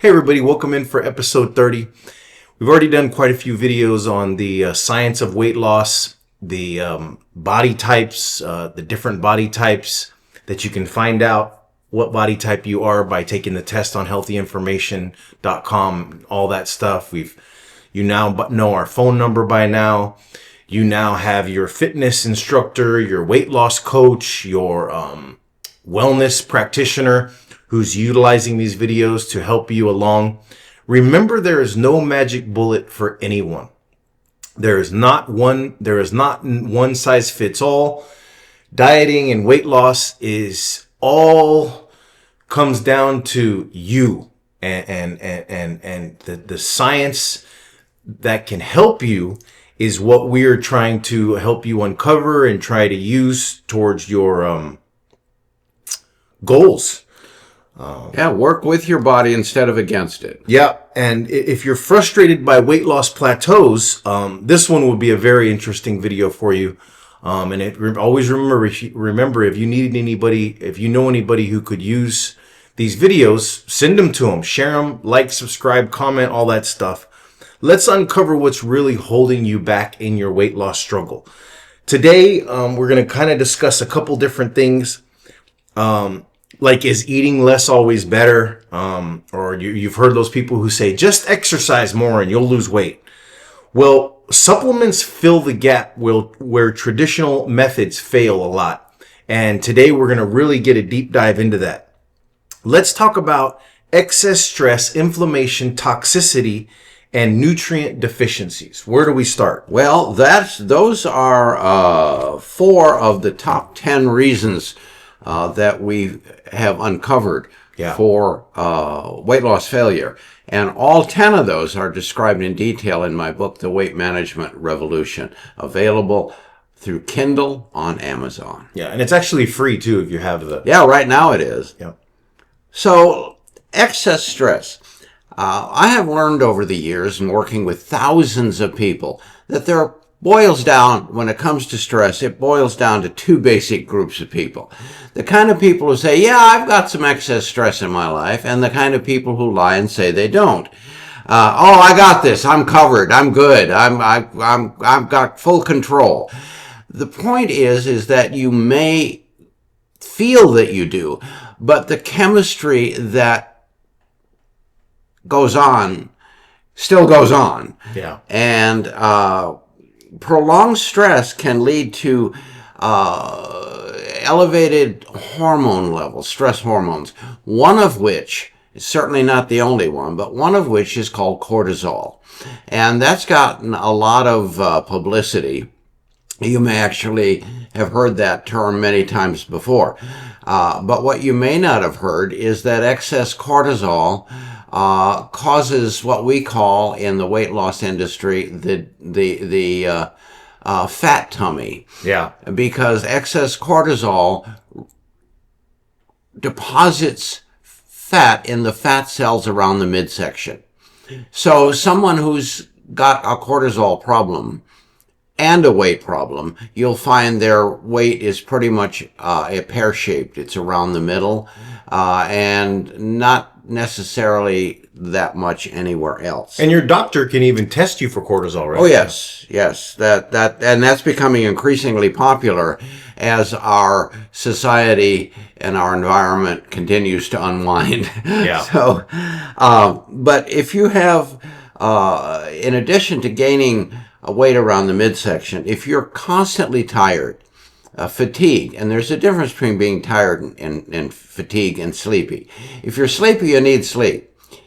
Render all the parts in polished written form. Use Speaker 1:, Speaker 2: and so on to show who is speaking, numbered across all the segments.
Speaker 1: Hey everybody, welcome in for episode 30. We've already done quite a few videos on the science of weight loss, the body types, the different body types that you can find out what body type you are by taking the test on healthyinformation.com, all that stuff. You now know our phone number by now. You now have your fitness instructor, your weight loss coach, your wellness practitioner who's utilizing these videos to help you along. Remember, there is no magic bullet for anyone. There is not one size fits all. Dieting and weight loss is all comes down to you and the science that can help you is what we're trying to help you uncover and try to use towards your goals.
Speaker 2: Work with your body instead of against it.
Speaker 1: Yeah, and if you're frustrated by weight loss plateaus, this one will be a very interesting video for you. Always remember if you need anybody, if you know anybody who could use these videos, send them to them, share them, like, subscribe, comment, all that stuff. Let's uncover what's really holding you back in your weight loss struggle. Today, we're going to kind of discuss a couple different things. Like, is eating less always better? Or you've heard those people who say, just exercise more and you'll lose weight. Well, supplements fill the gap where traditional methods fail a lot. And today we're going to really get a deep dive into that. Let's talk about excess stress, inflammation, toxicity, and nutrient deficiencies. Where do we start?
Speaker 2: Well, those are 4 of the top 10 reasons that we have uncovered for weight loss failure. And all 10 of those are described in detail in my book, The Weight Management Revolution, available through Kindle on Amazon.
Speaker 1: Yeah, and it's actually free too if you have the...
Speaker 2: Yeah, right now it is.
Speaker 1: Yeah.
Speaker 2: So, excess stress. I have learned over the years in working with thousands of people that when it comes to stress, it boils down to 2 basic groups of people. The kind of people who say, yeah, I've got some excess stress in my life, and the kind of people who lie and say they don't. I got this, I'm covered, I'm good, I've got full control. The point is that you may feel that you do, but the chemistry that goes on still goes on.
Speaker 1: Yeah.
Speaker 2: And prolonged stress can lead to elevated hormone levels, stress hormones, one of which is certainly not the only one, but one of which is called cortisol. And that's gotten a lot of publicity. You may actually have heard that term many times before. But what you may not have heard is that excess cortisol causes what we call in the weight loss industry the fat tummy.
Speaker 1: Yeah.
Speaker 2: Because excess cortisol deposits fat in the fat cells around the midsection. So someone who's got a cortisol problem and a weight problem, you'll find their weight is pretty much pear-shaped. It's around the middle, and not necessarily that much anywhere else.
Speaker 1: And your doctor can even test you for cortisol, right?
Speaker 2: Oh yes. And that's becoming increasingly popular as our society and our environment continues to unwind.
Speaker 1: Yeah.
Speaker 2: So, but if you have, in addition to gaining weight around the midsection, if you're constantly tired, fatigue, and there's a difference between being tired and fatigue and sleepy. If you're sleepy, you need sleep.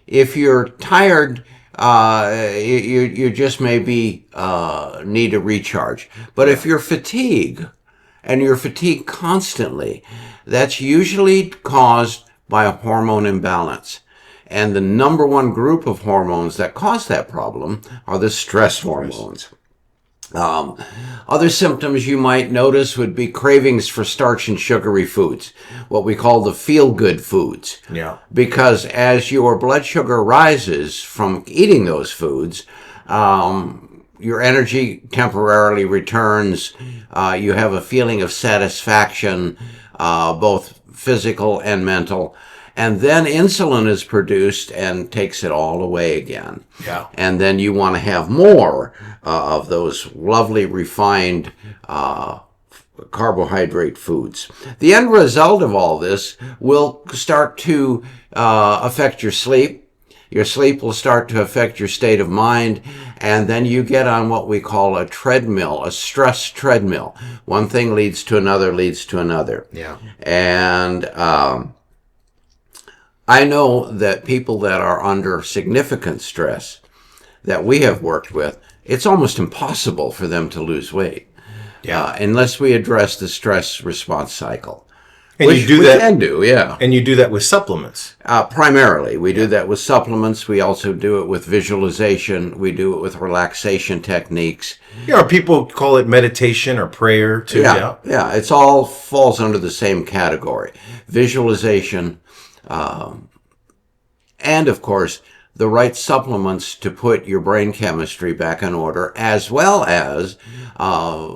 Speaker 2: If you're tired, you just maybe need a recharge. But if you're fatigued, and you're fatigued constantly, that's usually caused by a hormone imbalance. And the number one group of hormones that cause that problem are the stress hormones. Other symptoms you might notice would be cravings for starch and sugary foods, what we call the feel-good foods.
Speaker 1: Yeah.
Speaker 2: Because as your blood sugar rises from eating those foods, your energy temporarily returns. You have a feeling of satisfaction, both physical and mental. And then insulin is produced and takes it all away again.
Speaker 1: Yeah.
Speaker 2: And then you want to have more of those lovely refined carbohydrate foods. The end result of all this will start to affect your sleep. Your sleep will start to affect your state of mind, and then you get on what we call a treadmill, a stress treadmill. One thing leads to another, leads to another.
Speaker 1: Yeah.
Speaker 2: And I know that people that are under significant stress that we have worked with, it's almost impossible for them to lose weight.
Speaker 1: Yeah.
Speaker 2: Unless we address the stress response cycle.
Speaker 1: And
Speaker 2: Which
Speaker 1: you do
Speaker 2: we
Speaker 1: that,
Speaker 2: can do, yeah.
Speaker 1: and you do that with supplements.
Speaker 2: Primarily, we do that with supplements. We also do it with visualization. We do it with relaxation techniques.
Speaker 1: Yeah, or people call it meditation or prayer too.
Speaker 2: Yeah. It's all falls under the same category: visualization, and of course, the right supplements to put your brain chemistry back in order, as well as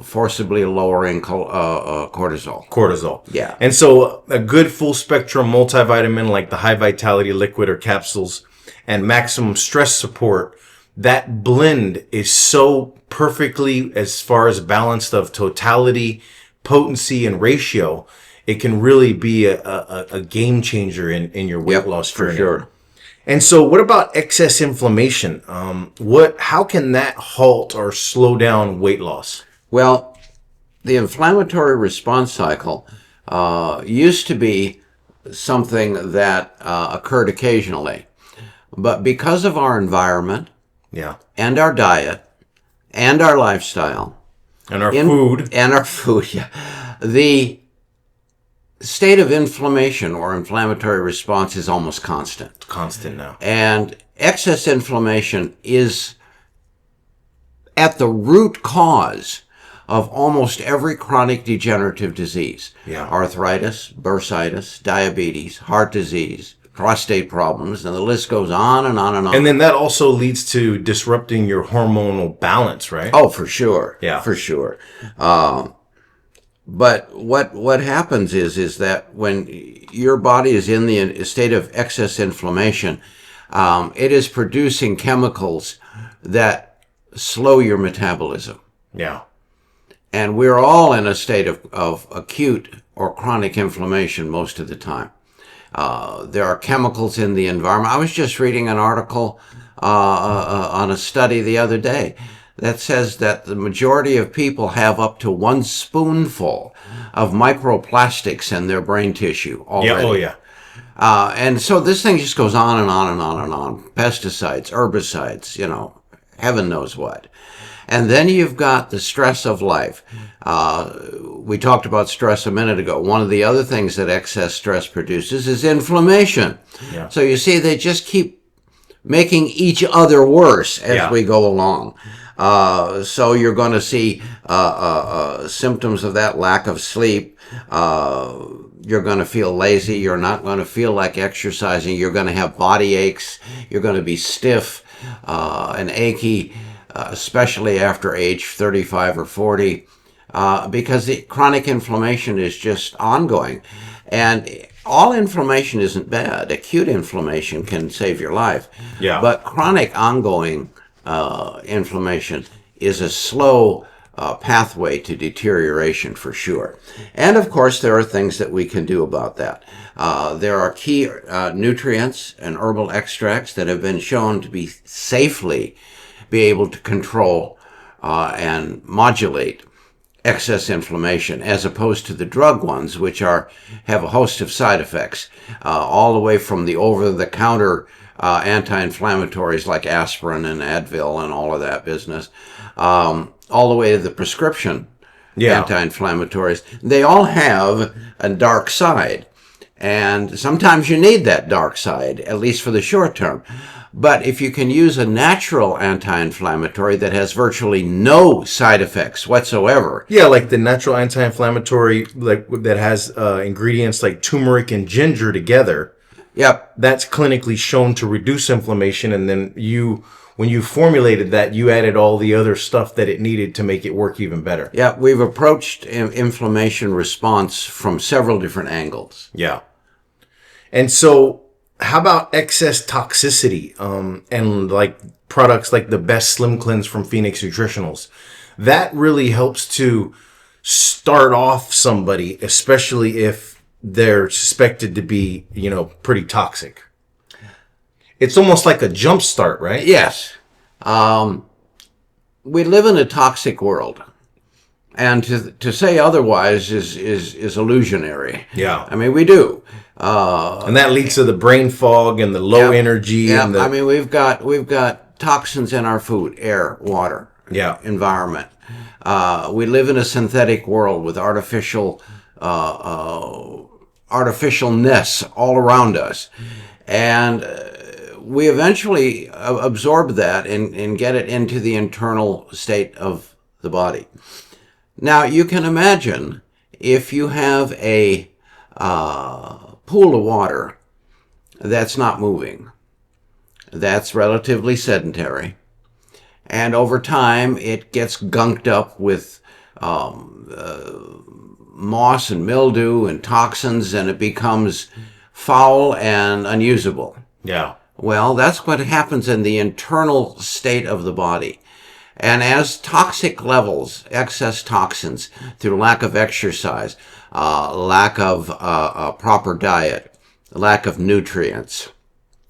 Speaker 2: forcibly lowering cortisol.
Speaker 1: Cortisol.
Speaker 2: Yeah.
Speaker 1: And so a good full spectrum multivitamin like the high vitality liquid or capsules and maximum stress support, that blend is so perfectly as far as balanced of totality, potency, and ratio. It can really be a game changer in your weight loss journey.
Speaker 2: For sure.
Speaker 1: And so what about excess inflammation? How can that halt or slow down weight loss?
Speaker 2: Well, the inflammatory response cycle used to be something that occurred occasionally. But because of our environment and our diet and our lifestyle
Speaker 1: and our food,
Speaker 2: the state of inflammation or inflammatory response is almost constant.
Speaker 1: Constant now.
Speaker 2: And excess inflammation is at the root cause of almost every chronic degenerative disease.
Speaker 1: Yeah.
Speaker 2: Arthritis, bursitis, diabetes, heart disease, prostate problems, and the list goes on and on and on.
Speaker 1: And then that also leads to disrupting your hormonal balance, right?
Speaker 2: Oh, for sure.
Speaker 1: Yeah.
Speaker 2: For sure. But what happens is that when your body is in the state of excess inflammation, it is producing chemicals that slow your metabolism.
Speaker 1: Yeah.
Speaker 2: And we're all in a state of acute or chronic inflammation most of the time. There are chemicals in the environment. I was just reading an article on a study the other day that says that the majority of people have up to 1 spoonful of microplastics in their brain tissue already.
Speaker 1: Yeah, oh yeah.
Speaker 2: And so this thing just goes on and on and on and on. Pesticides, herbicides, heaven knows what. And then you've got the stress of life. We talked about stress a minute ago. One of the other things that excess stress produces is inflammation.
Speaker 1: Yeah.
Speaker 2: So you see, they just keep making each other worse as we go along. So you're going to see symptoms of that: lack of sleep. You're going to feel lazy. You're not going to feel like exercising. You're going to have body aches. You're going to be stiff and achy, especially after age 35 or 40, because the chronic inflammation is just ongoing. And all inflammation isn't bad. Acute inflammation can save your life.
Speaker 1: Yeah.
Speaker 2: But chronic ongoing inflammation is a slow pathway to deterioration for sure. And of course, there are things that we can do about that. There are key nutrients and herbal extracts that have been shown to be safely be able to control and modulate excess inflammation, as opposed to the drug ones, which have a host of side effects, all the way from the over-the-counter anti-inflammatories like aspirin and Advil and all of that business, all the way to the prescription anti-inflammatories. They all have a dark side, and sometimes you need that dark side, at least for the short term. But if you can use a natural anti-inflammatory that has virtually no side effects whatsoever.
Speaker 1: Yeah, like the natural anti-inflammatory that has ingredients like turmeric and ginger together.
Speaker 2: Yep.
Speaker 1: That's clinically shown to reduce inflammation, and then when you formulated that, you added all the other stuff that it needed to make it work even better.
Speaker 2: Yeah, we've approached inflammation response from several different angles.
Speaker 1: Yeah. And so, how about excess toxicity? And like products like the Best Slim Cleanse from Phoenix Nutritionals, that really helps to start off somebody, especially if they're suspected to be, pretty toxic. It's almost like a jump start, right?
Speaker 2: Yes. We live in a toxic world. And to say otherwise is illusionary.
Speaker 1: Yeah.
Speaker 2: I mean, we do.
Speaker 1: And that leads to the brain fog and the low energy.
Speaker 2: Yeah.
Speaker 1: And the,
Speaker 2: I mean, we've got toxins in our food, air, water, environment. We live in a synthetic world with artificialness all around us. And we eventually absorb that and get it into the internal state of the body. Now, you can imagine if you have a pool of water that's not moving, that's relatively sedentary, and over time it gets gunked up with moss and mildew and toxins, and it becomes foul and unusable.
Speaker 1: Yeah.
Speaker 2: Well, that's what happens in the internal state of the body. And as toxic levels, excess toxins through lack of exercise, lack of proper diet, lack of nutrients,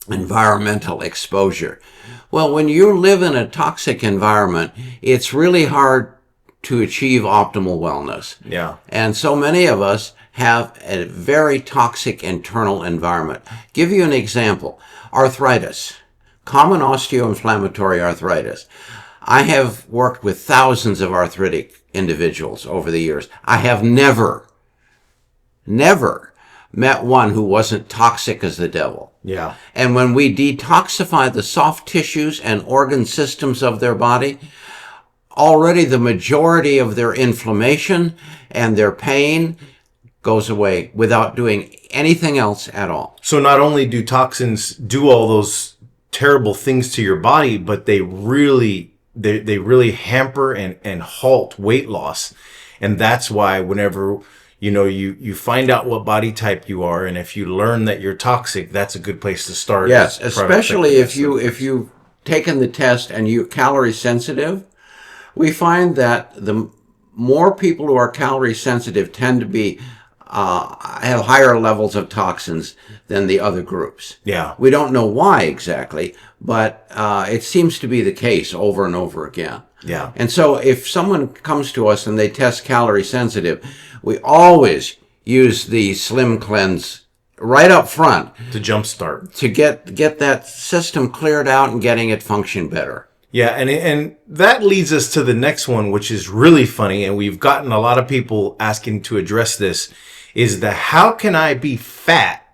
Speaker 2: environmental exposure. Well, when you live in a toxic environment, it's really hard to achieve optimal wellness.
Speaker 1: Yeah.
Speaker 2: And so many of us have a very toxic internal environment. Give you an example. Arthritis, common osteoinflammatory arthritis. I have worked with thousands of arthritic individuals over the years. I have never met one who wasn't toxic as the devil.
Speaker 1: Yeah.
Speaker 2: And when we detoxify the soft tissues and organ systems of their body, already the majority of their inflammation and their pain goes away without doing anything else at all.
Speaker 1: So not only do toxins do all those terrible things to your body, but they really hamper and halt weight loss. And that's why whenever you find out what body type you are, and if you learn that you're toxic, that's a good place to start.
Speaker 2: Yes, especially if you've taken the test and you're calorie sensitive. We find that the more people who are calorie sensitive tend to be have higher levels of toxins than the other groups.
Speaker 1: Yeah.
Speaker 2: We don't know why exactly, but it seems to be the case over and over again.
Speaker 1: Yeah.
Speaker 2: And so if someone comes to us and they test calorie sensitive, we always use the Slim Cleanse right up front
Speaker 1: to jumpstart,
Speaker 2: to get that system cleared out and getting it function better.
Speaker 1: Yeah, and that leads us to the next one, which is really funny, and we've gotten a lot of people asking to address this, is the how can I be fat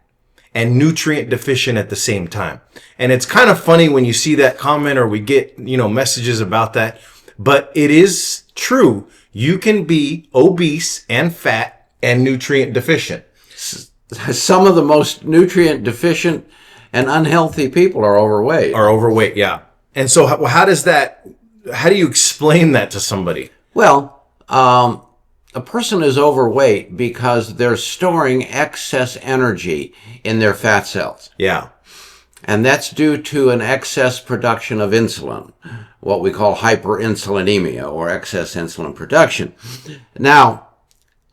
Speaker 1: and nutrient deficient at the same time? And it's kind of funny when you see that comment or we get, messages about that, but it is true. You can be obese and fat and nutrient deficient.
Speaker 2: Some of the most nutrient deficient and unhealthy people are overweight.
Speaker 1: Yeah. And so how do you explain that to somebody?
Speaker 2: Well, a person is overweight because they're storing excess energy in their fat cells.
Speaker 1: Yeah.
Speaker 2: And that's due to an excess production of insulin, what we call hyperinsulinemia or excess insulin production. Now,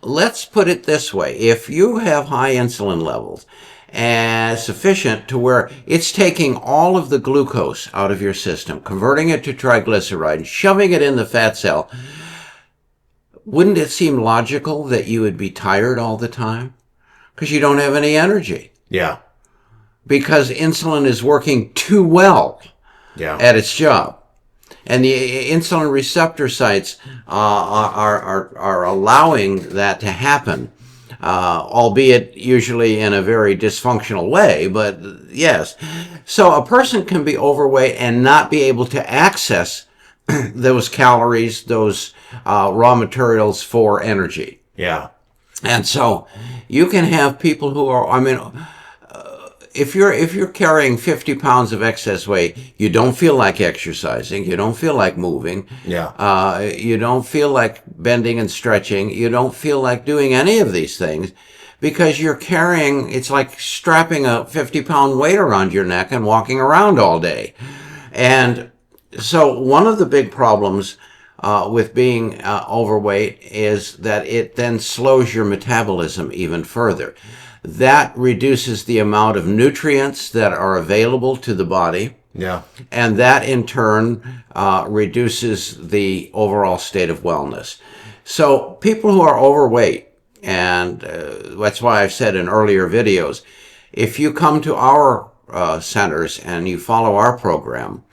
Speaker 2: let's put it this way. If you have high insulin levels and sufficient to where it's taking all of the glucose out of your system, converting it to triglyceride, and shoving it in the fat cell, wouldn't it seem logical that you would be tired all the time? Because you don't have any energy.
Speaker 1: Yeah.
Speaker 2: Because insulin is working too well at its job. And the insulin receptor sites are allowing that to happen. Albeit usually in a very dysfunctional way, but yes. So a person can be overweight and not be able to access those calories, those raw materials for energy.
Speaker 1: Yeah.
Speaker 2: And so you can have people who are, if you're carrying 50 pounds of excess weight, you don't feel like exercising, you don't feel like moving, you don't feel like bending and stretching, you don't feel like doing any of these things because you're carrying, it's like strapping a 50-pound weight around your neck and walking around all day. And so one of the big problems with being overweight is that it then slows your metabolism even further. That reduces the amount of nutrients that are available to the body.
Speaker 1: Yeah.
Speaker 2: And that in turn reduces the overall state of wellness. So people who are overweight, and that's why I've said in earlier videos, if you come to our centers and you follow our program,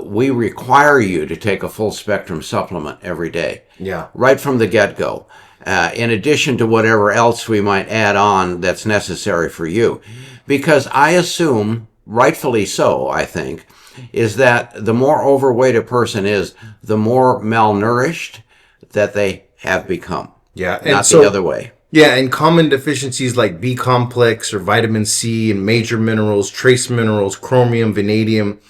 Speaker 2: we require you to take a full spectrum supplement every day.
Speaker 1: Yeah.
Speaker 2: Right from the get-go. In addition to whatever else we might add on that's necessary for you. Because I assume, rightfully so, I think, is that the more overweight a person is, the more malnourished that they have become.
Speaker 1: Yeah. And
Speaker 2: not
Speaker 1: so,
Speaker 2: the other way.
Speaker 1: Yeah, and common deficiencies like B complex or vitamin C and major minerals, trace minerals, chromium, vanadium,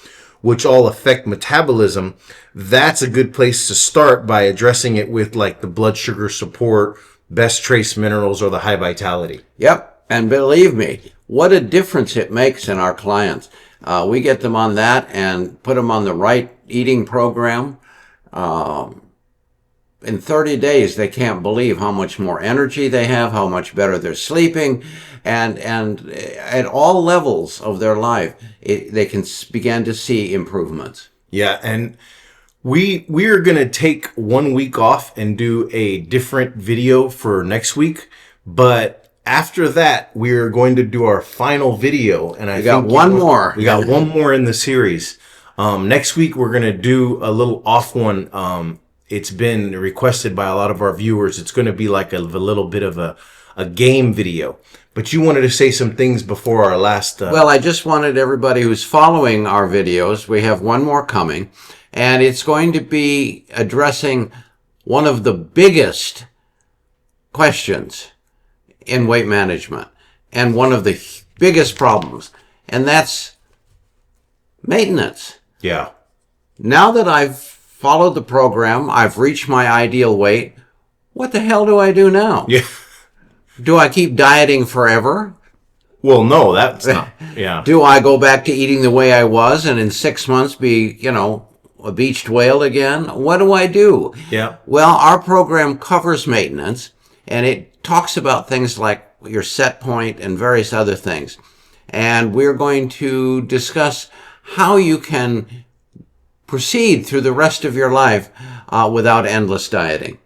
Speaker 1: which all affect metabolism, that's a good place to start by addressing it with like the blood sugar support, best trace minerals, or the high vitality.
Speaker 2: Yep. And believe me, what a difference it makes in our clients. We get them on that and put them on the right eating program. In 30 days, they can't believe how much more energy they have, how much better they're sleeping, and at all levels of their life, they can begin to see improvements.
Speaker 1: Yeah, and we are going to take 1 week off and do a different video for next week, but after that, we're going to do our final video, and
Speaker 2: We got one more.
Speaker 1: We got one more in the series. Next week, we're going to do a little off one. It's been requested by a lot of our viewers. It's going to be like a little bit of a game video. But you wanted to say some things before our last...
Speaker 2: Well, I just wanted everybody who's following our videos, we have one more coming, and it's going to be addressing one of the biggest questions in weight management and one of the biggest problems, and that's maintenance.
Speaker 1: Yeah.
Speaker 2: Now that I've followed the program, I've reached my ideal weight, what the hell do I do now?
Speaker 1: Yeah.
Speaker 2: Do I keep dieting forever?
Speaker 1: Well, no, that's not. Yeah.
Speaker 2: Do I go back to eating the way I was and in 6 months be, a beached whale again? What do I do?
Speaker 1: Yeah.
Speaker 2: Well, our program covers maintenance, and it talks about things like your set point and various other things. And we're going to discuss how you can proceed through the rest of your life without endless dieting.